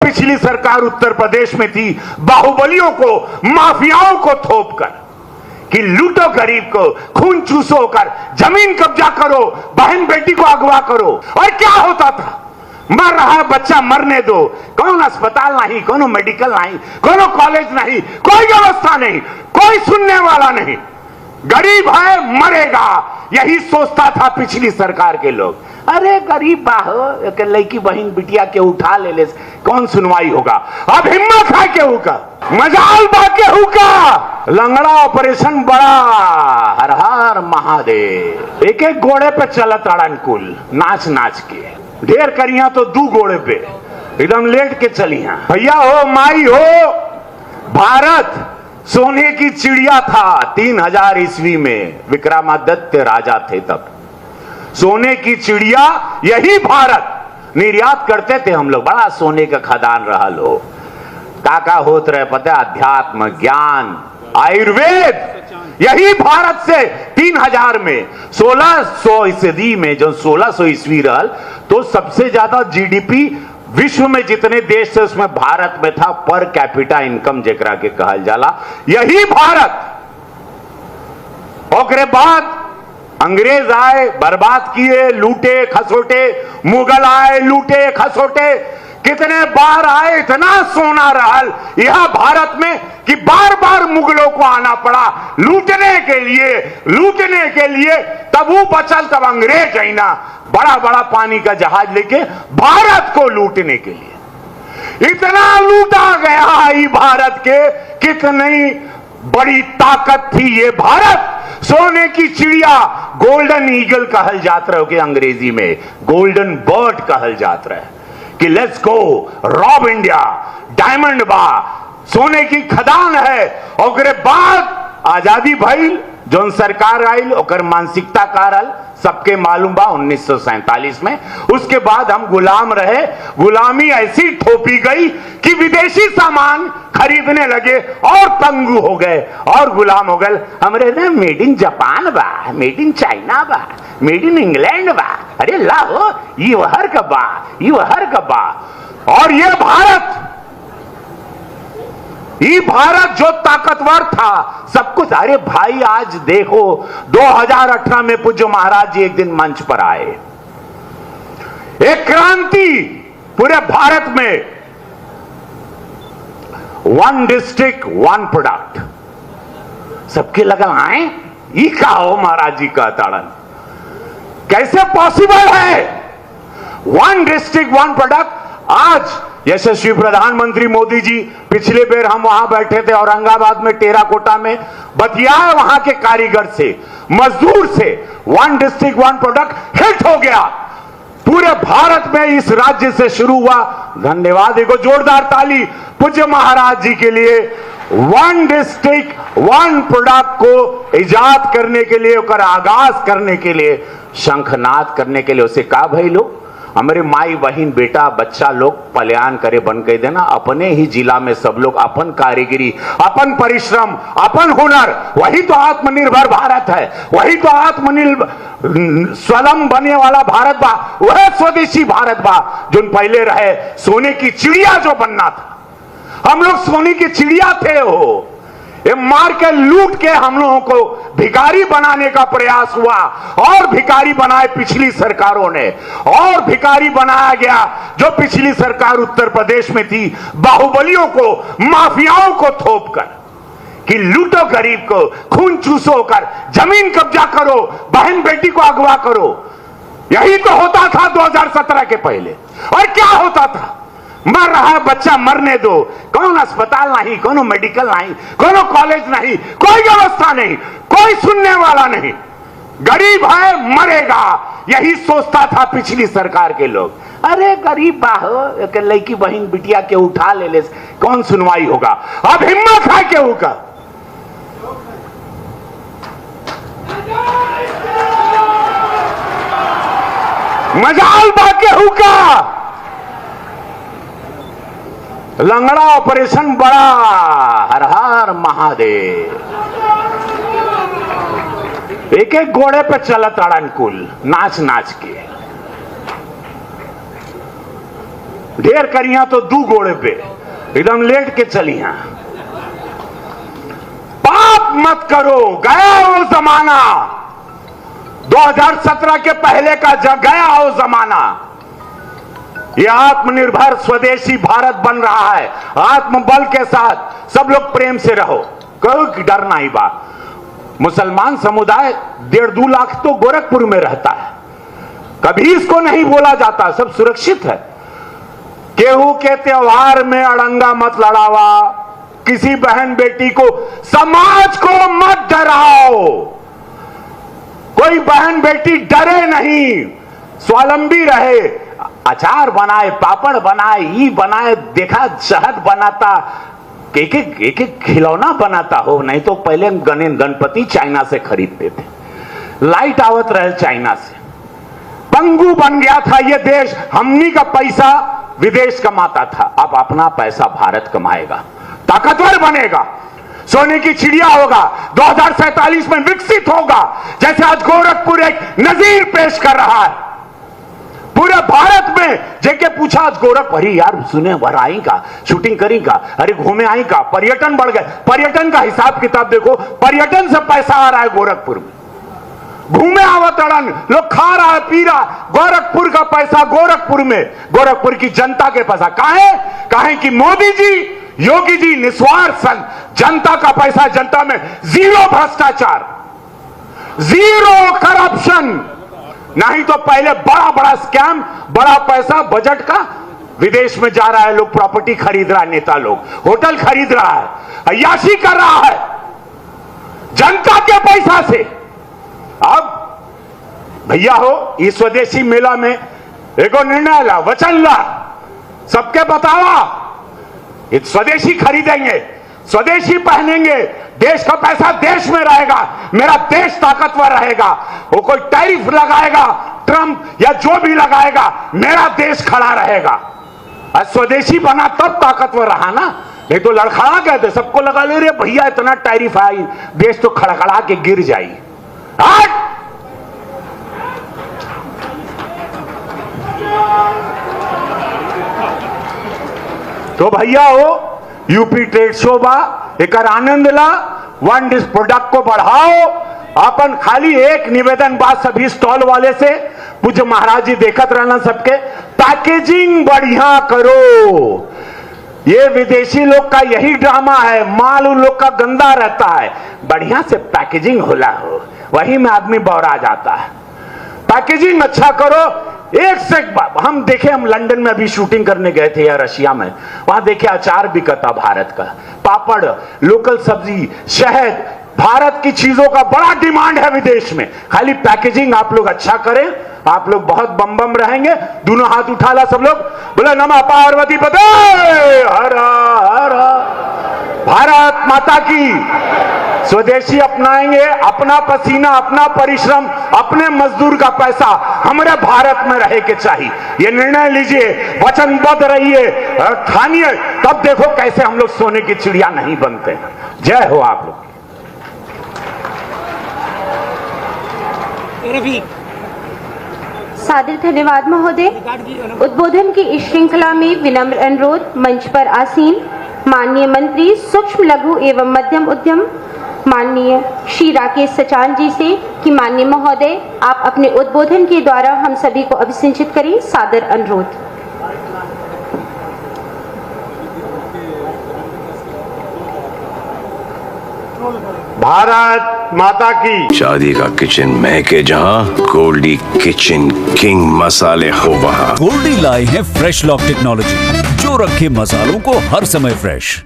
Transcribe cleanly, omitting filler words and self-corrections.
पिछली सरकार उत्तर प्रदेश में थी, बाहुबलियों को, माफियाओं को थोप कर कि लूटो गरीब को, खून चूसो कर, जमीन कब्जा करो, बहन बेटी को अगवा करो। और क्या होता था? मर रहा है बच्चा, मरने दो। कौन अस्पताल नहीं, कोनो मेडिकल नहीं, कोनो कॉलेज नहीं, कोई व्यवस्था नहीं, कोई सुनने वाला नहीं। गरीब है मरेगा, यही सोचता था पिछली सरकार के लोग। अरे गरीब बाहो, एक लड़की बहन बिटिया के उठा ले कौन सुनवाई होगा। अब हिम्मत है केहू का, मजाल बा केहू का। लंगड़ा ऑपरेशन बड़ा, हर हर महादेव। एक एक घोड़े पे चलत अड़न कुल, नाच नाच के। ढेर करिया तो दू घोड़े पे एकदम लेट के चलिया। भैया हो माई हो, भारत सोने की चिड़िया था 3000 ईस्वी में, विक्रमादित्य राजा थे तब। सोने की चिड़िया यही भारत, निर्यात करते थे हम लोग, बड़ा सोने का खदान रहा लो। काका होत रहे पता, अध्यात्म, ज्ञान, आयुर्वेद, यही भारत से 3000 में 1600 ईस्वी में, जो 1600 ईस्वी रहल, तो सबसे ज्यादा जीडीपी विश्व में जितने देश थे उसमें भारत में था, पर कैपिटा इनकम जेकरा के कहल जाला, यही भारत। और बाद अंग्रेज आए, बर्बाद किए, लूटे खसोटे, मुगल आए, लूटे खसोटे, कितने बार आए, इतना सोना रहल यह भारत में कि बार बार मुगलों को आना पड़ा लूटने के लिए। तब वो बचल, तब अंग्रेज आई ना, बड़ा बड़ा पानी का जहाज लेके भारत को लूटने के लिए। इतना लूटा गया ये भारत के, कितनी बड़ी ताकत थी ये भारत। सोने की चिड़िया, गोल्डन ईगल कहल जात रहे, अंग्रेजी में गोल्डन बर्ड कहल जात रहे कि let's go rob India, diamond बा, सोने की खदान है। और बाद आजादी भइल, जोन सरकार आइल, ओकर मानसिकता कारल सबके मालूम बा 1947 में। उसके बाद हम गुलाम रहे, गुलामी ऐसी थोपी गई कि विदेशी सामान खरीदने लगे और तंगू हो गए और गुलाम हो गए। हमरे ने मेड इन जापान बा, मेड इन चाइना बा, मेड इन इंग्लैंड बा, अरे लाओ ये हर कबा, ये हर कबा। और ये भारत जो ताकतवर था सब कुछ। अरे भाई आज देखो 2018 में पूज्य महाराज जी एक दिन मंच पर आए, एक क्रांति पूरे भारत में, 1 डिस्ट्रिक्ट 1 प्रोडक्ट। सबके लगा आए ये का हो महाराज जी का ताड़न, कैसे पॉसिबल है 1 डिस्ट्रिक्ट 1 प्रोडक्ट। आज यशस्वी प्रधानमंत्री मोदी जी, पिछले बेर हम वहां बैठे थे औरंगाबाद में, टेराकोटा में, बतियाए वहां के कारीगर से, मजदूर से, 1 डिस्ट्रिक्ट 1 प्रोडक्ट हिट हो गया पूरे भारत में। इस राज्य से शुरू हुआ। धन्यवाद, एक जोरदार ताली पूज्य महाराज जी के लिए। 1 डिस्ट्रिक्ट 1 प्रोडक्ट को इजाद करने के लिए, उसका आगाज करने के लिए, शंखनाद करने के लिए, उसे कहा भाई लोग हमारे माई बहन बेटा बच्चा लोग पलायन करे बंद कर देना। अपने ही जिला में सब लोग अपन कारीगरी, अपन परिश्रम, अपन हुनर, वही तो आत्मनिर्भर भारत है, वही तो आत्मनिर्भर स्वलम बने वाला भारत बा, वह स्वदेशी भारत बा जो पहले रहे। सोने की चिड़िया जो बनना था, हम लोग सोने की चिड़िया थे। हो ये मार के लूट के हम लोगों को भिखारी बनाने का प्रयास हुआ, और भिखारी बनाए पिछली सरकारों ने, और भिखारी बनाया गया जो पिछली सरकार उत्तर प्रदेश में थी, बाहुबलियों को, माफियाओं को थोप कर कि लूटो गरीब को, खून चूसो कर, जमीन कब्जा करो, बहन बेटी को अगवा करो। यही तो होता था 2017 के पहले। और क्या होता था? मर रहा है बच्चा, मरने दो। कौन अस्पताल नहीं, कोनो मेडिकल नहीं, कोनो कॉलेज नहीं, कोई व्यवस्था नहीं, कोई सुनने वाला नहीं। गरीब है मरेगा, यही सोचता था पिछली सरकार के लोग। अरे गरीब बाहो, एक लड़की बहन बिटिया के उठा ले कौन सुनवाई होगा। अब हिम्मत है केहू का, मजाल बा केहू का। लंगड़ा ऑपरेशन बड़ा, हर हर महादेव। एक एक घोड़े पे चलत अड़न कुल, नाच नाच के। ढेर करिया तो दू घोड़े पे एकदम लेट के चलिया। पाप मत करो, गया वो जमाना, 2017 के पहले का गया वो जमाना। ये आत्मनिर्भर स्वदेशी भारत बन रहा है। आत्मबल के साथ सब लोग प्रेम से रहो, कोई डर नहीं बा। मुसलमान समुदाय 1.5-2 लाख तो गोरखपुर में रहता है, कभी इसको नहीं बोला जाता, सब सुरक्षित है। केहू के त्योहार में अड़ंगा मत लड़ावा, किसी बहन बेटी को, समाज को मत डराओ। कोई बहन बेटी डरे नहीं, स्वावलंबी रहे, अचार बनाए, पापड़ बनाए, ई बनाए, देखा शहद बनाता, एक एक खिलौना बनाता हो। नहीं तो पहले गणपति चाइना से खरीदते थे, लाइट आवत रहे चाइना से। पंगु बन गया था ये देश, हमनी का पैसा विदेश कमाता था, अब अपना पैसा भारत कमाएगा, ताकतवर बनेगा, सोने की चिड़िया होगा, 2047 में विकसित होगा। जैसे आज गोरखपुर एक नजीर पेश कर रहा है पूरे भारत में। जेके पूछा आज गोरखपुर, यार सुने भर आई का, शूटिंग करी का, अरे घूमे आई का, पर्यटन बढ़ गए। पर्यटन का हिसाब किताब देखो, पर्यटन से पैसा आ रहा है गोरखपुर में, घूमे आवतड़न, लोग खा रहा है, पी रहा, गोरखपुर का पैसा गोरखपुर में, गोरखपुर की जनता के पैसा। काहे कि मोदी जी, योगी जी निस्वार्थ सन, जनता का पैसा, जनता में जीरो भ्रष्टाचार, जीरो करप्शन। नहीं तो पहले बड़ा बड़ा स्कैम, बड़ा पैसा बजट का विदेश में जा रहा है, लोग प्रॉपर्टी खरीद रहा है, नेता लोग होटल खरीद रहा है, अय्याशी कर रहा है जनता के पैसा से। अब भैया हो, इस स्वदेशी मेला में एगो निर्णय ला, वचन ला, सबके बतावा, ये स्वदेशी खरीदेंगे, स्वदेशी पहनेंगे, देश का पैसा देश में रहेगा, मेरा देश ताकतवर रहेगा। वो कोई टैरिफ लगाएगा, ट्रंप या जो भी लगाएगा, मेरा देश खड़ा रहेगा। और स्वदेशी बना तब ताकतवर रहा ना, नहीं तो लड़खड़ा गए थे, सबको लगा ले रे भैया इतना टैरिफ आई, देश तो खड़खड़ा के गिर जाई। तो भैया हो, यूपी ट्रेड शो बा, एक आनंद ला, वन डिश प्रोडक्ट को बढ़ाओ। अपन खाली एक निवेदन बात सभी स्टॉल वाले से, पूज्य महाराज जी देखत रहना सबके, पैकेजिंग बढ़िया करो। ये विदेशी लोग का यही ड्रामा है, माल उन लोग का गंदा रहता है, बढ़िया से पैकेजिंग होला हो, वही में आदमी बौरा जाता है। पैकेजिंग अच्छा करो। एक से हम देखे, हम लंदन में अभी शूटिंग करने गए थे या रशिया में, वहां देखे अचार बिकता भारत का, पापड़, लोकल सब्जी, शहद, भारत की चीजों का बड़ा डिमांड है विदेश में। खाली पैकेजिंग आप लोग अच्छा करें, आप लोग बहुत बम बम रहेंगे। दोनों हाथ उठा ला सब लोग, बोले नमः पार्वती पते हर हर, भारत माता की। स्वदेशी अपनाएंगे, अपना पसीना, अपना परिश्रम, अपने मजदूर का पैसा हमारे भारत में रहे के चाहिए। ये निर्णय लीजिए, वचनबद्ध रहिए, ठानिए, तब देखो कैसे हम लोग सोने की चिड़िया नहीं बनते। जय हो आप लोग। सादर धन्यवाद महोदय। उद्बोधन की इस श्रृंखला में विनम्र अनुरोध मंच पर आसीन माननीय मंत्री सूक्ष्म लघु एवं मध्यम उद्यम माननीय श्री राकेश सचान जी से कि माननीय महोदय आप अपने उद्बोधन के द्वारा हम सभी को अभिसिंचित करें। सादर अनुरोध। भारत माता की। शादी का किचन महके जहां, गोल्डी किचन किंग मसाले हो वहां। गोल्डी लाए हैं फ्रेश लॉक टेक्नोलॉजी, जो रखे मसालों को हर समय फ्रेश।